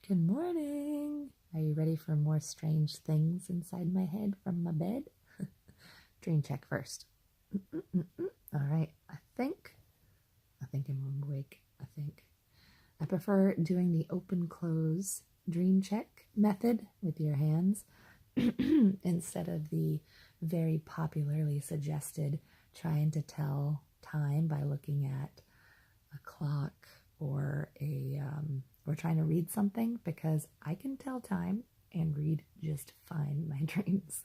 Good morning. Are you ready for more strange things inside my head from my bed? Dream check first. All right. I think I'm awake. I prefer doing the open close dream check method with your hands instead of the very popularly suggested trying to tell time by looking at a clock or or trying to read something, because I can tell time and read just fine my dreams.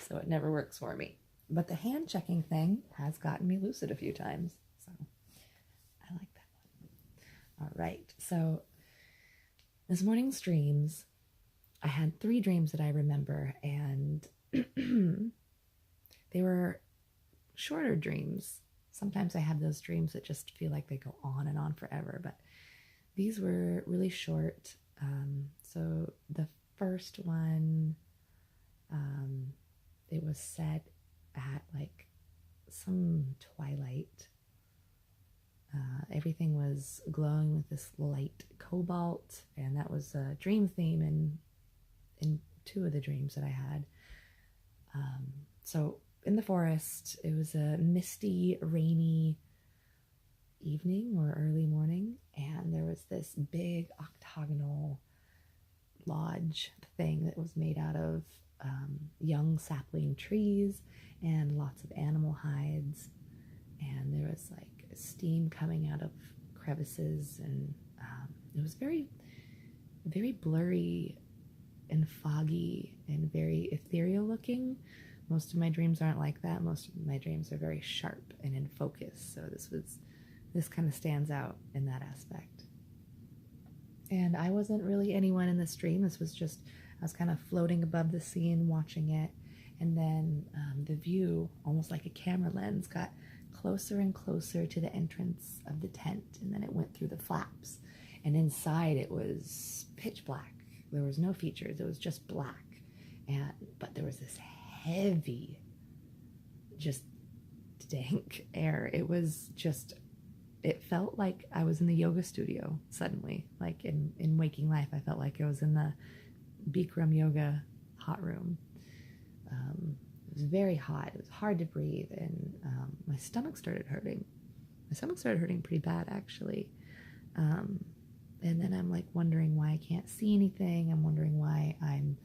So it never works for me. But the hand checking thing has gotten me lucid a few times. So I like that one. All right. So this morning's dreams, I had 3 dreams that I remember, and they were shorter dreams. Sometimes I have those dreams that just feel like they go on and on forever, but these were really short. So the first one, it was set at like some twilight. Everything was glowing with this light cobalt, and that was a dream theme in 2 of the dreams that I had. So in the forest, it was a misty, rainy evening or early morning, and there was this big octagonal lodge thing that was made out of young sapling trees and lots of animal hides, and there was like steam coming out of crevices, and it was very, very blurry and foggy and very ethereal looking. Most of my dreams aren't like that. Most of my dreams are very sharp and in focus, so this kind of stands out in that aspect. And I wasn't really anyone in this dream. This was just, I was kind of floating above the scene watching it, and then the view, almost like a camera lens, got closer and closer to the entrance of the tent, and then it went through the flaps, and inside it was pitch black. There was no features, it was just black, but there was this heavy, just dank air. It felt like I was in the yoga studio suddenly. Like in waking life, I felt like I was in the Bikram yoga hot room. It was very hot. It was hard to breathe, and my stomach started hurting. My stomach started hurting pretty bad, actually. And then I'm like wondering why I can't see anything. I'm wondering why I'm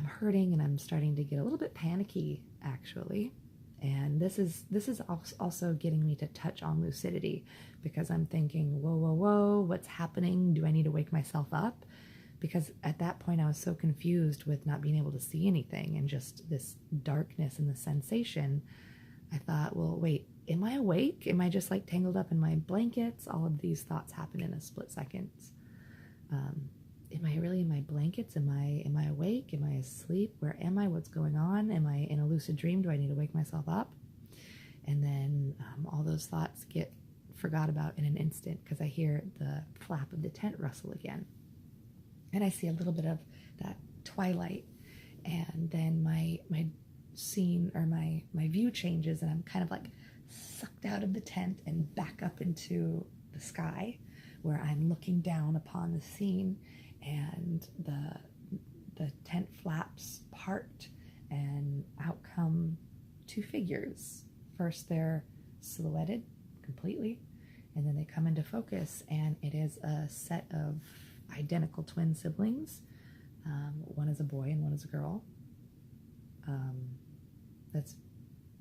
hurting, and I'm starting to get a little bit panicky, actually. And this is also getting me to touch on lucidity, because I'm thinking, whoa, what's happening? Do I need to wake myself up? Because at that point I was so confused with not being able to see anything and just this darkness and the sensation. I thought, well, wait, am I awake? Am I just like tangled up in my blankets? All of these thoughts happen in a split second. Am I really in my blankets? Am I awake? Am I asleep? Where am I? What's going on? Am I in a lucid dream? Do I need to wake myself up? And then all those thoughts get forgot about in an instant, because I hear the flap of the tent rustle again. And I see a little bit of that twilight, and then my scene, or my view changes, and I'm kind of like sucked out of the tent and back up into the sky, where I'm looking down upon the scene, and the tent flaps part, and out come 2 figures. First they're silhouetted completely, and then they come into focus, and it is a set of identical twin siblings. One is a boy and one is a girl.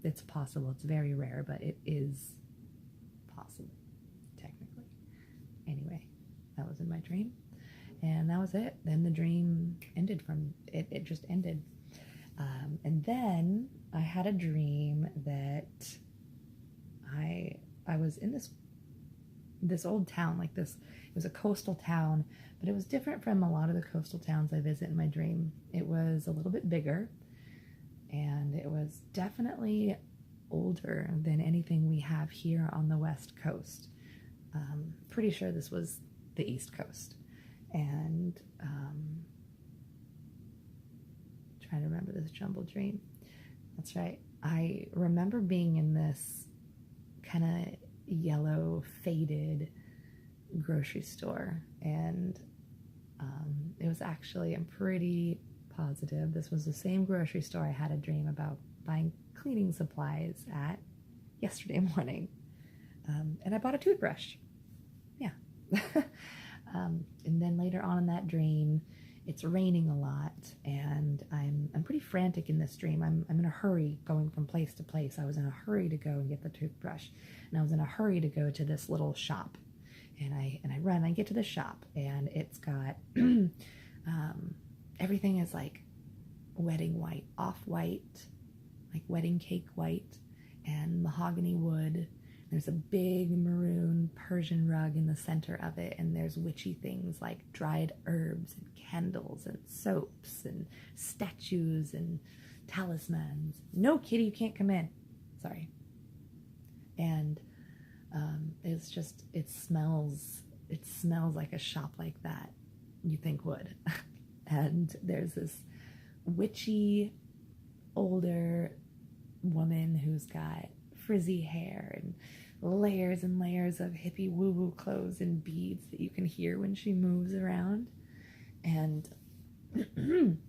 It's possible. It's very rare, but it is possible, technically. Anyway, that was in my dream, and that was it. Then the dream ended. It just ended. And then I had a dream that I was in this old town, like this. It was a coastal town, but it was different from a lot of the coastal towns I visit in my dream. It was a little bit bigger, and it was definitely older than anything we have here on the West Coast. Pretty sure this was the East Coast. And trying to remember this jumbled dream. That's right. I remember being in this kind of yellow, faded grocery store, and It was actually, I'm pretty positive, this was the same grocery store I had a dream about buying cleaning supplies at yesterday morning. And I bought a toothbrush. Yeah. And then later on in that dream, it's raining a lot, and I'm pretty frantic in this dream. I'm in a hurry going from place to place. I was in a hurry to go and get the toothbrush, and I was in a hurry to go to this little shop. And I run, I get to the shop, and it's got everything is like wedding white, off-white, like wedding cake white, and mahogany wood. There's a big maroon Persian rug in the center of it, and there's witchy things like dried herbs and candles and soaps and statues and talismans. No, kitty, you can't come in. Sorry. And it's just, it smells like a shop like that you think would. And there's this witchy older woman who's got frizzy hair and layers and layers of hippie woo-woo clothes and beads that you can hear when she moves around. And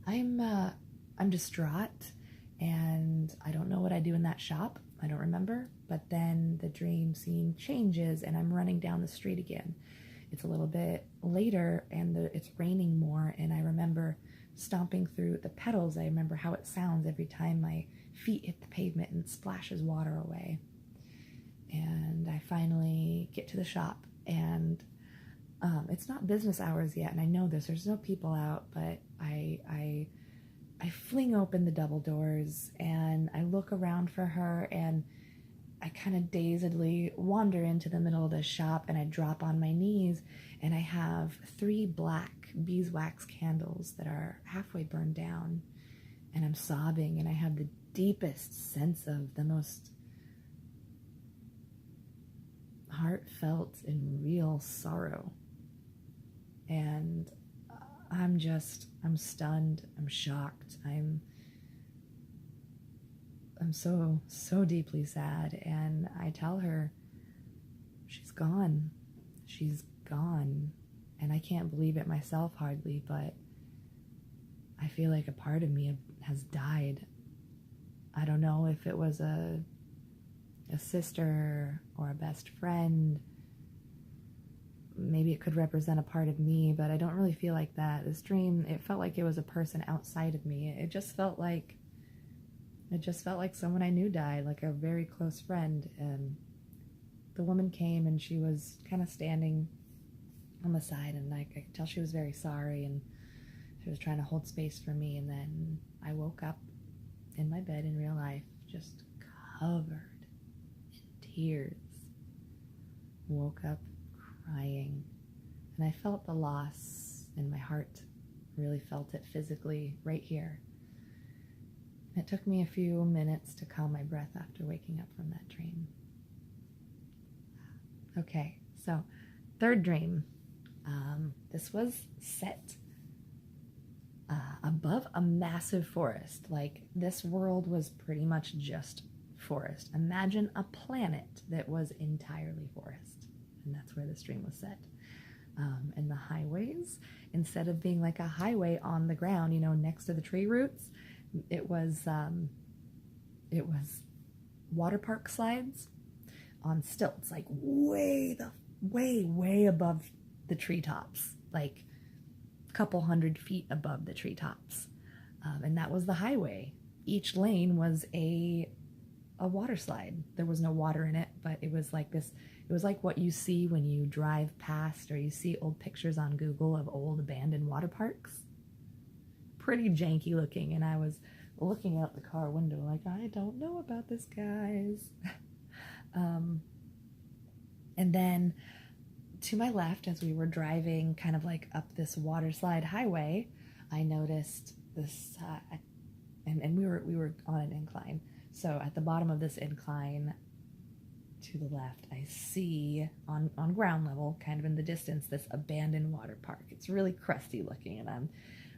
I'm distraught, and I don't know what I do in that shop. I don't remember. But then the dream scene changes, and I'm running down the street again. It's a little bit later, and it's raining more, and I remember stomping through the petals. I remember how it sounds every time my feet hit the pavement and splashes water away. And I finally get to the shop, and it's not business hours yet, and I know this. There's no people out, but I fling open the double doors, and I look around for her, and I kind of dazedly wander into the middle of the shop, and I drop on my knees, and I have 3 black beeswax candles that are halfway burned down, and I'm sobbing, and I have the deepest sense of the most heartfelt and real sorrow. And I'm stunned, I'm shocked, I'm so deeply sad. And I tell her, she's gone. And I can't believe it myself hardly, but I feel like a part of me has died. I don't know if it was a sister or a best friend. Maybe it could represent a part of me, but I don't really feel like that. This dream, it felt like it was a person outside of me. It just felt like someone I knew died, like a very close friend. And the woman came, and she was kind of standing on the side, and I could tell she was very sorry, and she was trying to hold space for me. And then I woke up in my bed in real life, just covered in tears. Woke up crying, and I felt the loss in my heart, really felt it physically right here. It took me a few minutes to calm my breath after waking up from that dream. Okay, so third dream. This was set above a massive forest. Like, this world was pretty much just forest. Imagine a planet that was entirely forest. And that's where this dream was set. And the highways, instead of being like a highway on the ground, you know, next to the tree roots, it was water park slides on stilts, like way above the treetops, like a couple 100 feet above the treetops. And that was the highway. Each lane was a water slide. There was no water in it, but it was like this. It was like what you see when you drive past, or you see old pictures on Google of old abandoned water parks. Pretty janky looking, and I was looking out the car window like, I don't know about this, guys. And then to my left, as we were driving kind of like up this water slide highway, I noticed this, and we were on an incline. So at the bottom of this incline to the left, I see on ground level, kind of in the distance, this abandoned water park. It's really crusty looking, and I'm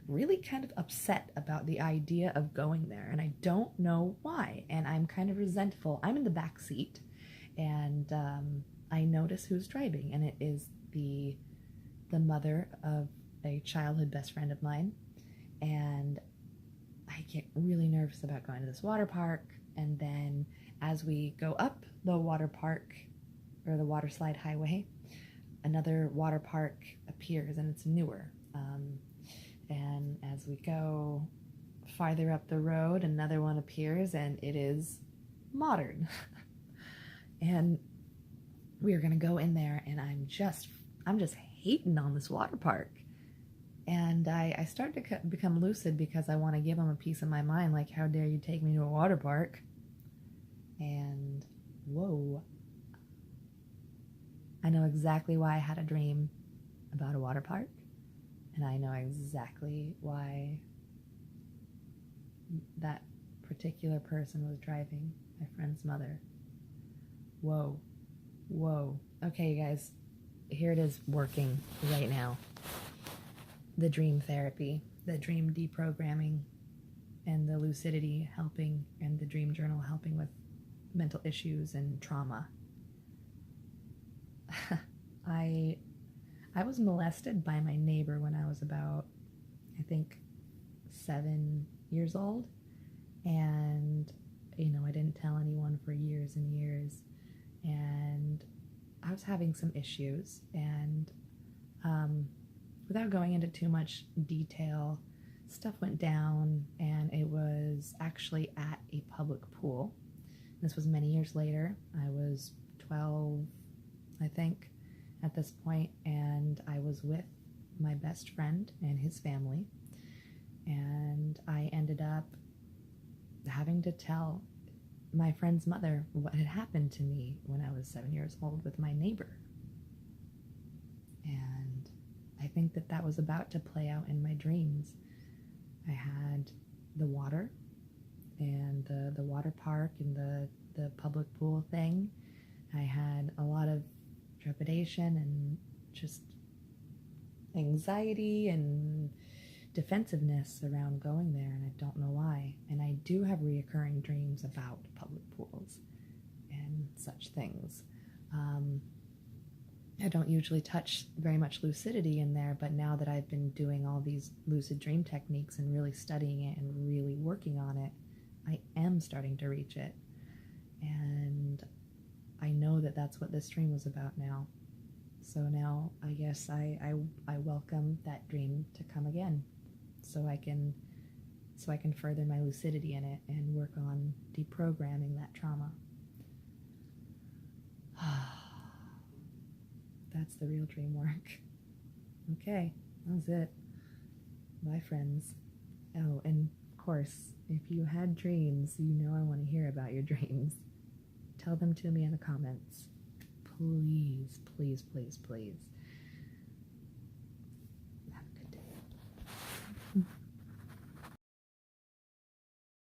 really kind of upset about the idea of going there, and I don't know why, and I'm kind of resentful. I'm in the back seat, and I notice who's driving, and it is the mother of a childhood best friend of mine, and I get really nervous about going to this water park. And then as we go up the water park, or the water slide highway, another water park appears, and it's newer. And as we go farther up the road, another one appears, and it is modern. And we are going to go in there, and I'm just hating on this water park. And I start to become lucid because I want to give them a piece of my mind, like, how dare you take me to a water park? And whoa, I know exactly why I had a dream about a water park, and I know exactly why that particular person was driving my friend's mother. Whoa. Okay, you guys, here it is working right now. The dream therapy, the dream deprogramming, and the lucidity helping, and the dream journal helping with mental issues and trauma. I was molested by my neighbor when I was about, I think, 7 years old. And, I didn't tell anyone for years and years. And I was having some issues. And without going into too much detail, stuff went down, and it was actually at a public pool. This was many years later. I was 12, I think, at this point, and I was with my best friend and his family, and I ended up having to tell my friend's mother what had happened to me when I was 7 years old with my neighbor. And I think that was about to play out in my dreams. I had the water and the water park and the public pool thing. I had a lot of trepidation and just anxiety and defensiveness around going there, and I don't know why. And I do have reoccurring dreams about public pools and such things. I don't usually touch very much lucidity in there, but now that I've been doing all these lucid dream techniques and really studying it and really working on it, I am starting to reach it. And I know that that's what this dream was about now. So now I guess I welcome that dream to come again, so I can further my lucidity in it and work on deprogramming that trauma. That's the real dream work. Okay, that was it. Bye, friends. Oh, and of course, if you had dreams, I want to hear about your dreams. Tell them to me in the comments. Please, please, please, please.